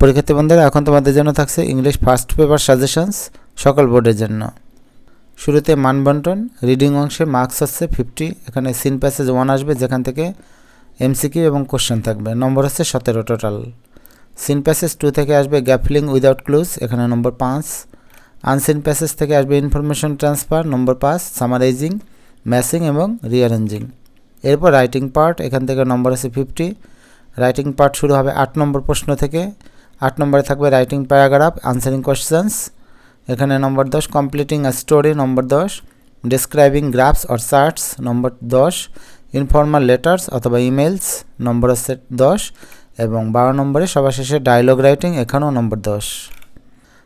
পরীক্ষার্থী বন্ধুরা, এখন তোমাদের জন্য থাকছে ইংলিশ ফার্স্ট পেপার সাজেশনস সকল বোর্ডের জন্য। শুরুতে মান বন্টন। রিডিং অংশে মার্কস হচ্ছে 50। এখানে সিন প্যাসেজ 1 আসবে, যেখান থেকে এমসিকিউ এবং কোশ্চেন থাকবে। নম্বর হচ্ছে 17 টোটাল। সিন প্যাসেজ 2 থেকে আসবে গ্যাপ ফিলিং উইদাউট ক্লুজ, এখানে নম্বর 5। আনসিন প্যাসেজ থেকে আসবে ইনফরমেশন ট্রান্সফার, নম্বর 5, সামারাইজিং, ম্যাচিং এবং রিঅ্যারেঞ্জিং। এরপর রাইটিং পার্ট, এখান থেকে নম্বর আছে 50। রাইটিং পার্ট শুরু হবে 8 নম্বর প্রশ্ন থেকে। 8 নম্বরে থাকবে রাইটিং প্যারাগ্রাফ, আনসারিং কোয়েশ্চেন্স, এখানে number 10। Completing a story, number 10। Describing graphs or charts, number 10। Informal letters অথবা ইমেলস, নম্বর হচ্ছে 10। এবং 12 নম্বরে সবার শেষে ডায়লগ রাইটিং, এখানেও নম্বর 10।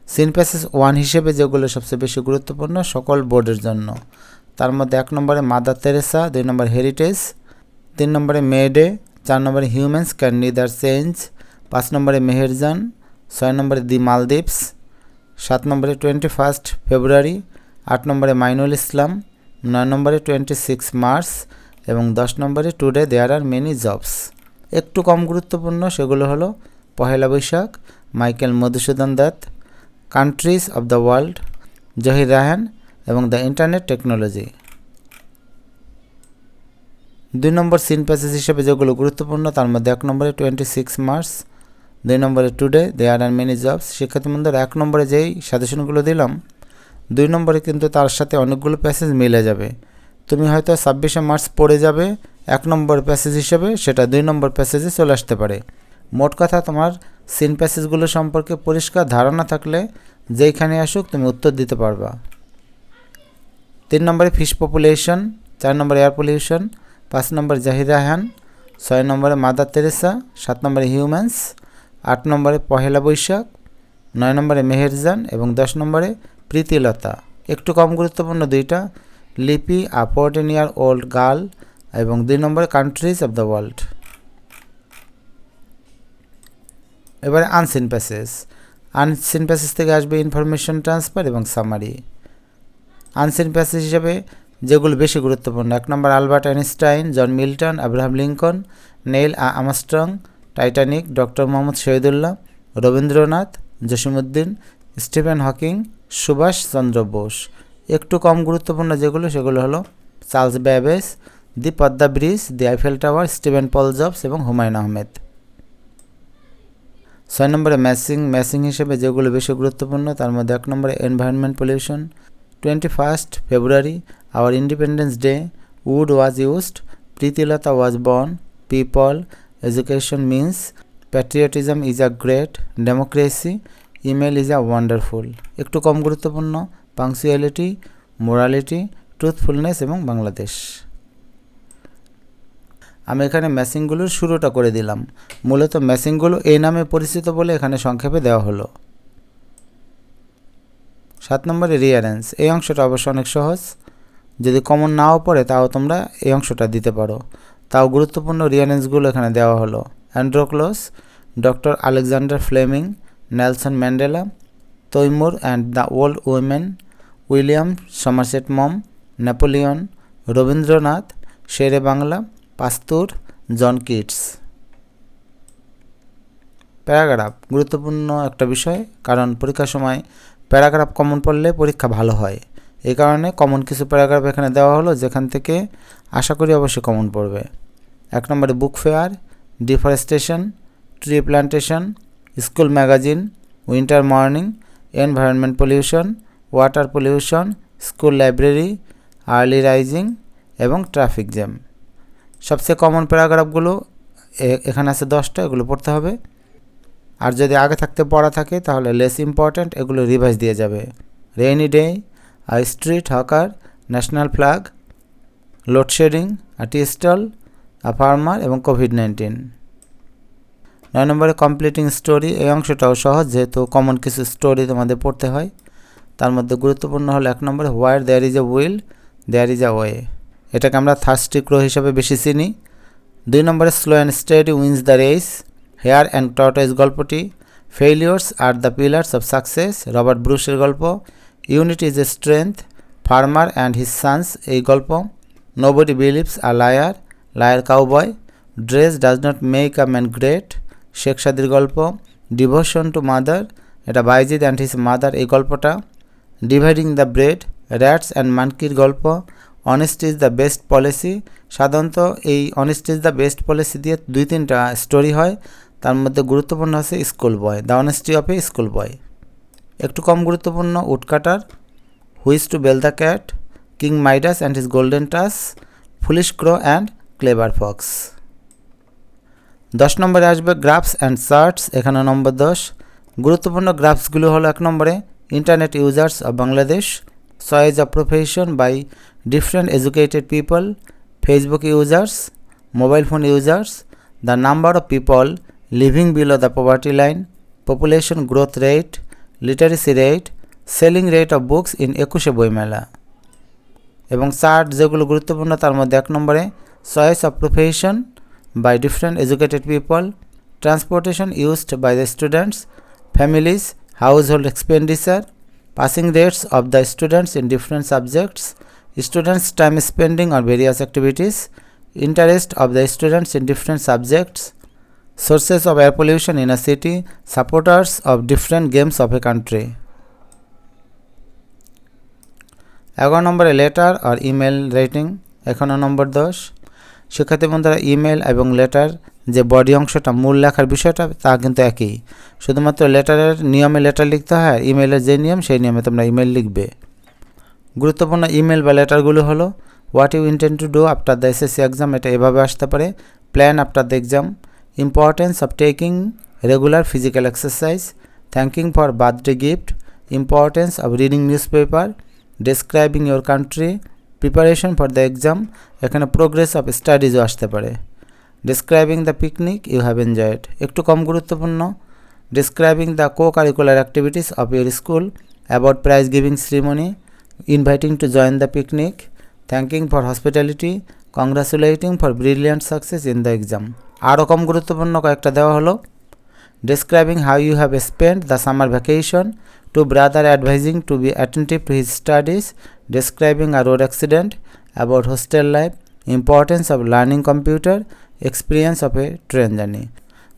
সিন প্যাসেজ 1 হিসেবে যেগুলো সবচেয়ে বেশি গুরুত্বপূর্ণ সকল বোর্ডের জন্য, তার মধ্যে 1 নম্বরে মাদার তেরেসা, 2 নম্বরে হেরিটেজ, 3 নম্বরে মে ডে, 4 নম্বরে হিউম্যানস ক্যান নিদার চেঞ্জ, 5 নম্বরে মেহেরজান, 6 নম্বরে দি মালদ্বীপস, 7 নম্বরে 21 ফেব্রুয়ারি, 8 নম্বরে মাইনুল ইসলাম, 9 নম্বরে 26 মার্চ এবং 10 নম্বরে today there are many jobs. একটু কম গুরুত্বপূর্ণ সেগুলো হলো Pahela Baishakh, Michael Madhusudan Dutta, countries of the world, Zahir Raihan এবং the internet technology. 2 number seen passage হিসেবে যেগুলো গুরুত্বপূর্ণ, তার মধ্যে 1 নম্বরে 26 মার্চ, 2 নম্বরে today there are many jobs. শিক্ষার্থী বন্ধুরা, 1 নম্বরে যেই সাজেশনগুলো দিলাম, 2 নম্বরে কিন্তু তার সাথে অনেকগুলো প্যাসেজ মিলে যাবে। তুমি হয়তো 26শে মার্চ পড়ে যাবে 1 নম্বর প্যাসেজ হিসেবে, সেটা 2 নম্বর প্যাসেজে চলে আসতে পারে। মোট কথা, তোমার সিন প্যাসেজগুলো সম্পর্কে পরিষ্কার ধারণা থাকলে যেইখানে আসুক তুমি উত্তর দিতে পারবা। 3 নম্বরে ফিশ পপুলেশন, 4 নম্বরে এয়ার পলিউশন, 5 নম্বরে জাহির রায়হান, 6 নম্বরে মাদার তেরেসা, 7 নম্বরে হিউম্যানস, 8 নম্বরে পহেলা বৈশাখ, 9 নম্বরে মেহেরজান এবং 10 নম্বরে প্রীতিলতা। একটু কম গুরুত্বপূর্ণ 2টা, লিপি, আ 14-year-old গার্ল এবং 2 নম্বরে কান্ট্রিজ অব দ্য ওয়ার্ল্ড। এবারে আনসিন প্যাসেজ। আনসিন প্যাসেজ থেকে আসবে ইনফরমেশন ট্রান্সফার এবং সামারি। আনসিন প্যাসেজ হিসাবে যেগুলো বেশি গুরুত্বপূর্ণ, 1 number Albert Einstein, John Milton, Abraham Lincoln, Neil Armstrong, Titanic, doctor Mohammad Shahidullah, Rabindranath, Jasimuddin, Stephen Hawking, Subhash Chandra Bose. একটু কম গুরুত্বপূর্ণ যেগুলো, সেগুলো হলো Charles Babbage, the Padma bridge, the Eiffel tower, Steven Paul Jobs এবং হুমায়ুন আহমেদ। 6 নম্বরে ম্যাচিং হিসেবে যেগুলো বেশি গুরুত্বপূর্ণ, তার মধ্যে 1 নম্বরে environment pollution, 21 February, our independence day, wood was used, Pritilata was born, people, education means, patriotism is a great, democracy, email is a wonderful. একটু কম গুরুত্বপূর্ণ পাংচুয়ালিটি, মোরালিটি, ট্রুথফুলনেস এবং বাংলাদেশ। আমি এখানে ম্যাচিংগুলোর শুরুটা করে দিলাম। মূলত ম্যাচিংগুলো এই নামে পরিচিত বলে এখানে সংক্ষেপে দেওয়া হলো। 7 নম্বরে রিঅ্যারেঞ্জ। এই অংশটা অবশ্য অনেক সহজ, যদি কমন নাও পড়ে তাও তোমরা এই অংশটা দিতে পারো। তাও গুরুত্বপূর্ণ রিঅ্যারেঞ্জগুলো এখানে দেওয়া হলো। Androcles, doctor Alexander Fleming, Nelson Mandela, Timur and the old women, William Somerset Maugham, Napoleon, Rabindranath, Shere Bangla, Pasteur, John Keats. Paragraph গুরুত্বপূর্ণ একটা বিষয়, কারণ পরীক্ষার সময় প্যারাগ্রাফ কমন পড়লে পরীক্ষা ভালো হয়। এই কারণে কমন কিছু প্যারাগ্রাফ এখানে দেওয়া হলো, যেখান থেকে আশা করি অবশ্যই কমন পড়বে। 1 নম্বরে book fair, deforestation, tree plantation, school magazine, winter morning, environment pollution, water pollution, school library, early rising এবং ট্রাফিক জ্যাম। সবচেয়ে কমন প্যারাগ্রাফগুলো এখানে আছে 10টা, এগুলো পড়তে হবে। আর যদি আগে থাকতে পড়া থাকে তাহলে লেস ইম্পর্ট্যান্ট, এগুলো রিভাইজ দিয়ে যাবে। Rainy day, a street hawker, national flag, loadshedding, a tea stall, a farmer এবং কোভিড-19। 9 নম্বরে কমপ্লিটিং স্টোরি। এই অংশটাও সহজ, যেহেতু কমন কিছু স্টোরি তোমাদের পড়তে হয়। তার মধ্যে গুরুত্বপূর্ণ হলো 1 নম্বরে where there is a will there is a way, এটাকে আমরা থার্স্টি ক্রো হিসাবে বেশি চিনি। 2 নম্বরে slow and steady wins the race, hare and tortoise গল্পটি, failures are the pillars of success, Robert ব্রুশের গল্প, unity is a strength, farmer and his sons এই গল্প, nobody believes a liar, liar cowboy, dress does not make a man great, Sheikh সাদির গল্প, devotion to mother, এটা Bayezid and his mother এই গল্পটা। Dividing the bread, rats and মানকির গল্প। Honest is the best policy, সাধারণত এই honest is the best policy দিয়ে 2-3টা স্টোরি হয়, তার মধ্যে গুরুত্বপূর্ণ আছে school boy, the honesty of a school boy. একটু কম গুরুত্বপূর্ণ woodcutter, who's to bell the cat, king Midas and his golden touch, foolish crow and clever fox. 10 নম্বরে আসবে গ্রাফস অ্যান্ড চার্টস, এখানে নম্বর 10। গুরুত্বপূর্ণ গ্রাফসগুলো হলো 1 নম্বরে internet users of Bangladesh, choice of profession by different educated people, Facebook users, mobile phone users, the number of people living below the poverty line, population growth rate, literacy rate, selling rate of books in 21শে বইমেলা। এবং chart যেগুলো গুরুত্বপূর্ণ তার মধ্যে 1 নম্বরে choice of profession by different educated people, transportation used by the students, families, household expenditure, passing rates of the students in different subjects, students' time spending on various activities, interest of the students in different subjects, sources of air pollution in a city, supporters of different games of a country. 11 নম্বরে letter আর email writing, এখানে number 10। শিক্ষার্থী বন্ধুরা email এবং letter যে body অংশটা মূল লেখার বিষয়টা তা কিন্তু একই, শুধুমাত্র লেটারের নিয়মে লেটার লিখতে হয়, ইমেলের যে নিয়ম সেই নিয়মে তোমরা ইমেল লিখবে। গুরুত্বপূর্ণ ইমেল বা লেটারগুলো হলো what you intend to do after the SSC exam, এটা এভাবে আসতে পারে, plan after the exam, importance of taking regular physical exercise, thanking for birthday gift, importance of reading news paper, describing your country, preparation for the exam, এখানে progress of স্টাডিজও আসতে পারে। Describing the picnic you have enjoyed, একটু কম গুরুত্বপূর্ণ, describing the co curricular activities of your school, about prize giving ceremony, inviting to join the picnic, thanking for hospitality, congratulating for brilliant success in the exam. আরও কম গুরুত্বপূর্ণ কয়েকটা দেওয়া হলো, describing how you have spent the summer vacation, to brother advising to be attentive to his studies, describing a road accident, about hostel life, importance of learning computer, experience of a train journey.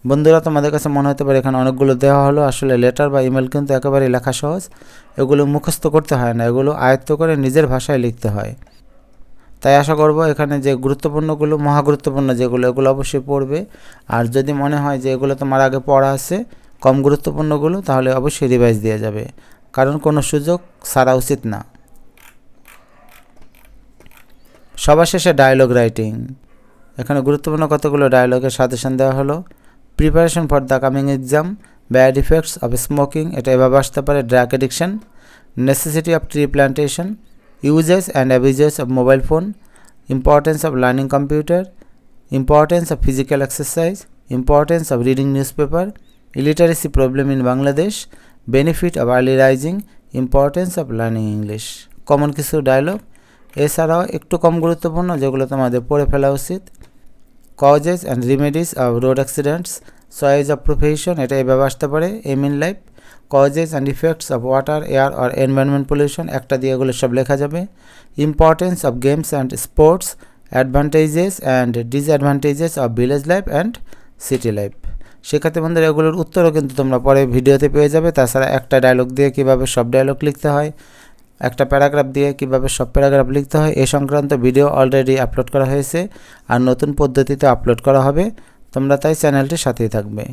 বন্ধুরা তোমাদের কাছে মনে হতে পারে এখানে অনেকগুলো দেওয়া হলো, আসলে লেটার বা ইমেল কিন্তু একেবারেই লেখা সহজ, এগুলো মুখস্থ করতে হয় না, এগুলো আয়ত্ত করে নিজের ভাষায় লিখতে হয়। তাই আশা করব এখানে যে গুরুত্বপূর্ণগুলো মহাগুরুত্বপূর্ণ যেগুলো এগুলো অবশ্যই পড়বে, আর যদি মনে হয় যে এগুলো তোমার আগে পড়া আছে কম গুরুত্বপূর্ণগুলো তাহলে অবশ্যই রিভাইজ দেওয়া যাবে, কারণ কোনো সুযোগ ছাড়া উচিত না। সবার শেষে ডায়লগ রাইটিং, এখানে গুরুত্বপূর্ণ কতগুলো ডায়লগের সাজেশন দেওয়া হলো। Preparation for the coming exam, bad effects of smoking, এটা এভাবে আসতে পারে, drug addiction, necessity of tree plantation, uses and abuses of mobile phone, importance of learning computer, importance of physical exercise, importance of reading news paper, illiteracy problem in Bangladesh, benefit of early rising, importance of learning English. Common কিছু dialogue. এছাড়াও একটু কম গুরুত্বপূর্ণ যেগুলো তোমাদের পড়ে ফেলা উচিত, causes and remedies of road accidents, choice of profession, এটা এভাবে আসতে পারে, aim in life, causes and effects of water, air or environment pollution, একটা দিয়ে এগুলো সব লেখা যাবে। Importance of games and sports, advantages and disadvantages of village life and city life. শিক্ষার্থী বন্ধুরা এগুলোর উত্তরও কিন্তু তোমরা পরে ভিডিওতে পেয়ে যাবে। তাছাড়া একটা ডায়লগ দিয়ে কীভাবে সব ডায়লগ লিখতে হয়, একটা প্যারাগ্রাফ দিয়ে কীভাবে সব প্যারাগ্রাফ লিখতে হয় এই সংক্রান্ত ভিডিও অলরেডি আপলোড করা হয়েছে, আর নতুন পদ্ধতিতে আপলোড করা হবে, তোমরা তাই চ্যানেলটির সাথেই থাকবে।